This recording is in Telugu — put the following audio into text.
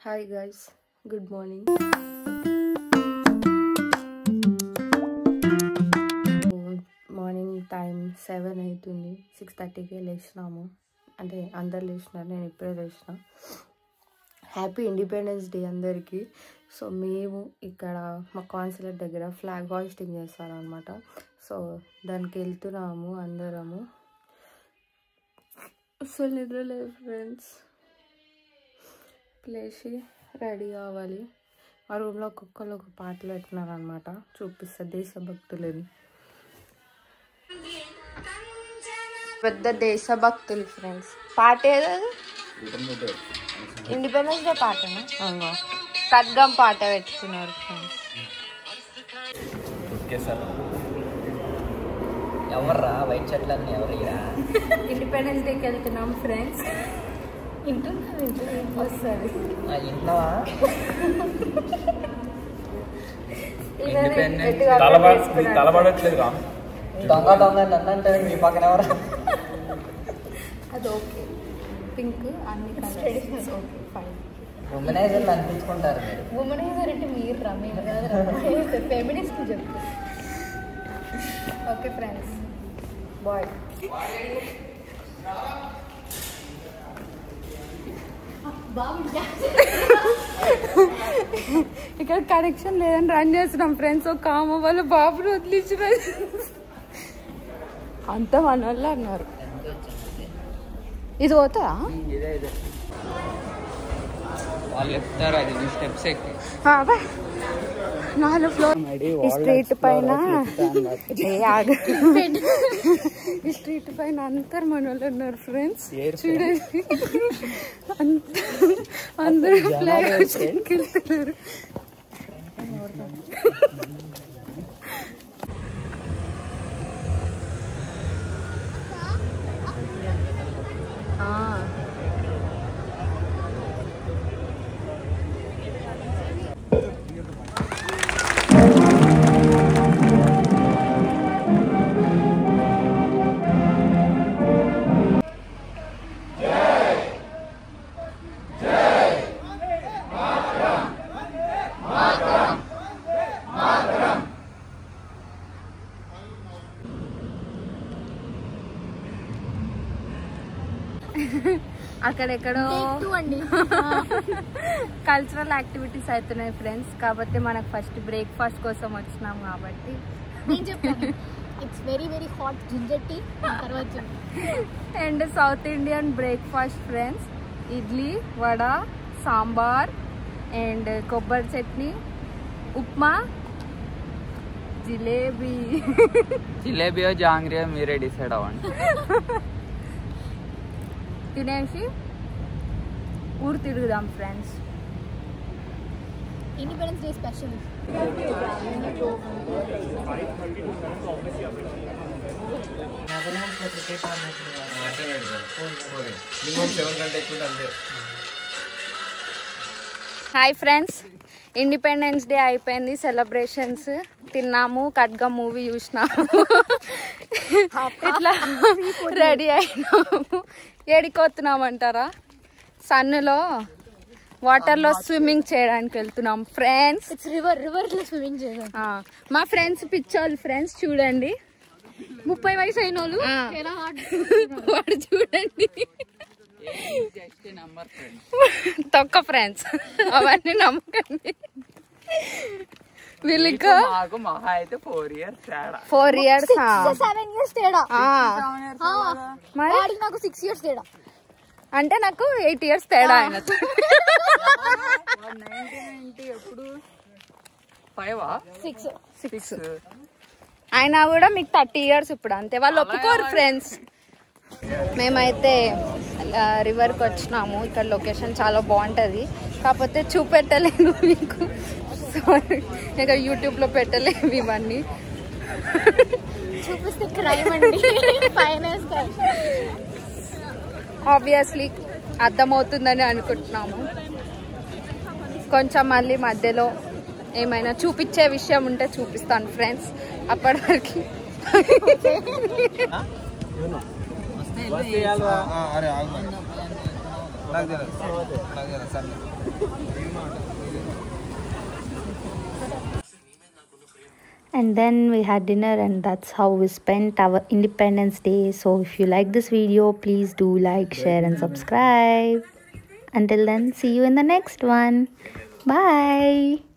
Hi guys, good morning. Morning time 7 అవుతుంది. 6:30కే లేచినాము. అంటే అందరు లేచినారు, నేను ఇప్పుడే లేచిన. హ్యాపీ ఇండిపెండెన్స్ డే అందరికీ. సో మేము ఇక్కడ మా కాన్సులేట్ దగ్గర ఫ్లాగ్ హాయిస్టింగ్ చేస్తారనమాట. సో దానికి వెళ్తున్నాము అందరము. అసలు నిద్రలేదు ఫ్రెండ్స్. లేచి రెడీ కావాలి. ఆ రూమ్లో ఒక్కొక్కరు ఒక పాటలు పెట్టినారనమాట. చూపిస్తా దేశభక్తులని. పెద్ద దేశభక్తులు ఫ్రెండ్స్. పాట ఏదో ఇండిపెండెన్స్ డే పాటనా? ఖడ్గం పాట పెట్టుకున్నారు ఫ్రెండ్స్. ఎవర్రా వైట్ షర్ట్లు అన్నీ ఎవరు? ఇండిపెండెన్స్ డేకి వెళ్తున్నాం ఫ్రెండ్స్. వస్తుంది తలబడట్లేదు. దొంగ దొంగ అంటే మీ పక్కన ఎవరు? అది ఓకే. పింక్ అన్ని కలర్స్ ఓకే ఫైన్. ఉమెనైజర్లు అనిపించుకుంటారు మీరు. ఉమెనైజర్ అంటే మీరు రా, మీరు ఫెమినిస్ట్ చెప్తా. Okay friends, bye. ఇక్కడ కనెక్షన్ లేదని రన్ చేస్తున్నాం ఫ్రెండ్స్. ఒక కామ వాళ్ళు బాబుని వదిలించిన అంత మన వాళ్ళు అన్నారు. ఇది పోతా వాళ్ళు చెప్తారు, అది స్టెప్స్ ఎక్కి 4 ఫ్లోర్. ఈ స్ట్రీట్ పైన ఈ స్ట్రీట్ పైన అందరు మన వాళ్ళు ఉన్నారు ఫ్రెండ్స్. చూడండి, అందరూ ఫ్లాగ్ వెళ్తున్నారు. అక్కడెక్కడో కల్చరల్ యాక్టివిటీస్ అవుతున్నాయి ఫ్రెండ్స్. కాబట్టి మనకు ఫస్ట్ బ్రేక్ఫాస్ట్ కోసం వచ్చినాం కాబట్టి it's very very hot ginger tea and south Indian breakfast friends. Idli, vada, sambar and కొబ్బరి చట్నీ, ఉప్మా, జిలేబియో జాంగ్రియో మీరే డిసైడ్ అవ్వండి. తినేసి ఊరు తిరుగుదాం friends. Independence day special. Hi friends, independence day అయిపోయింది. సెలబ్రేషన్స్, తిన్నాము, ఖడ్గం మూవీ చూసినాము, ఇట్లా రెడీ అయినాము. ఏడికొస్తున్నామంటారా? సన్నులో వాటర్లో స్విమ్మింగ్ చేయడానికి వెళ్తున్నాం ఫ్రెండ్స్. రివర్లో స్విమ్మింగ్ చేద్దాం. మా ఫ్రెండ్స్ పిచ్చోళ్ళు ఫ్రెండ్స్. చూడండి, 30 వయసు అయిన వాళ్ళు వాడు చూడండి తొక్క ఫ్రెండ్స్. అవన్నీ నమ్మకండి. వీళ్ళకి మహా అయితే 4 years 4 years 7 years తేడా. మరి నాకు 6 years తేడా. అంటే నాకు 8 years తేడా. ఆయన 6 అయినా కూడా మీకు 30 years ఇప్పుడు. అంతే, వాళ్ళు ఒప్పుకోరు ఫ్రెండ్స్. మేమైతే రివర్కి వచ్చినాము. ఇక్కడ లొకేషన్ చాలా బాగుంటుంది, కాకపోతే చూపెట్టలేను మీకు. సారీ, ఇంకా యూట్యూబ్లో పెట్టలేము ఇవన్నీ. చూపిస్తే క్రైమ్ అండి, ఫైన్ వేస్తారు. ఆబ్వియస్లీ అర్థమవుతుందని అనుకుంటున్నాము. కొంచెం మళ్ళీ మధ్యలో ఏమైనా చూపించే విషయం ఉంటే చూపిస్తాను ఫ్రెండ్స్. అప్పటి వరకు अरे आग लग जरा sir And then we had dinner, and that's how we spent our Independence Day. So if you like this video, please do like, share and subscribe. Until then, see you in the next one. Bye.